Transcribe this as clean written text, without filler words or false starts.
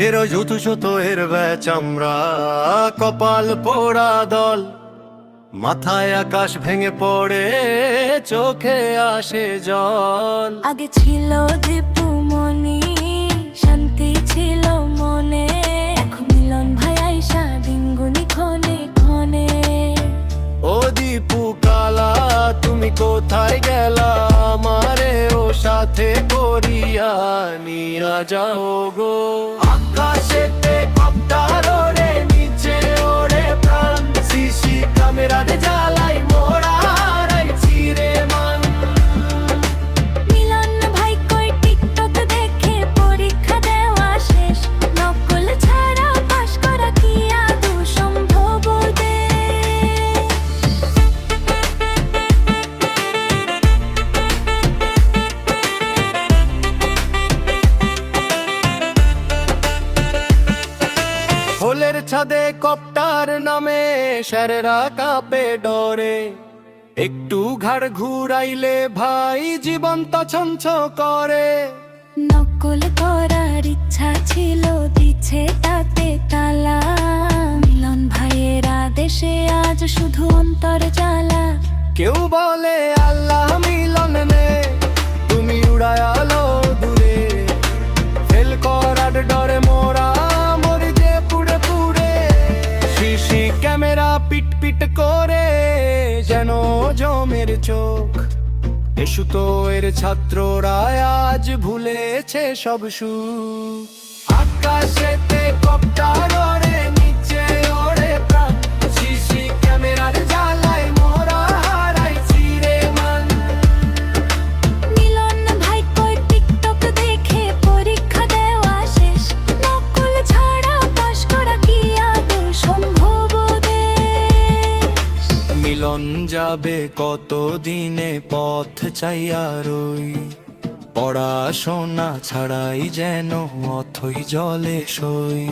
এর জুতু সুতো এর চামড়া, কপাল পোড়া দল, মাথায় আকাশ ভেঙে পড়ে, চোখে আসে জল। আগে ছিল দীপু মনি, শান্তি ছিল মনে, এখন মিলন ভাই আইসা দিনগুনি ক্ষণে ক্ষণে। ও দীপু কালা, তুমি কোথায় গেলা? আমারে ও সাথে করিয়া নিয়া যাও গো। আকাশেতে কপ্টার ওড়ে, নিচে ওড়ে প্রাণ, সিসি ক্যামেরাতে জ্বালাই মোরা হারাইছি রে মান। মিলন ভাই কই টিকটক দেখে পরীক্ষা দেওয়া শেষ, নকল ছাড়া পাশ করা কি আদৌ সম্ভব দেশ? হোলের ছাদে কপ্টার নামে স্যারেরা কাঁপে ডরে, একটু ঘাড় ঘুরাইলে ভাই জীবন্ত ছঞ্ছ করে। নকল করার ইচ্ছা ছিল, দিচ্ছে তাতে তালা। মিলন ভাইয়ের আদেশে আজ শুধু অন্তর জ্বালা। কেউ বলে আল্লাহ মিলন নে, তুমি উড়ায়ালো দূরে, ফেল করার ডরে মোরা মরি যে পুড়ে পুড়ে। সিসি ক্যামেরা পিট পিট করে যেন জমের চোখ, এসু তো এর ছাত্ররা আজ ভুলেছে সব সুখ। আকাশেতে কপ্টার ওড়ে, নিচে ওড়ে প্রাণ, সিসি ক্যামেরার জ্বালায় মোরা হারাইছি রে মান। মিলন ভাই কই টিকটক দেখে পরীক্ষা দেওয়া শেষ, নকল ছাড়া পাশ করা কি আদৌ সম্ভব দেশ? মিলন যাবে কত দিনে পথ চাইয়া রই, পড়াশোনা ছাড়াই যেন অথই জলে সই।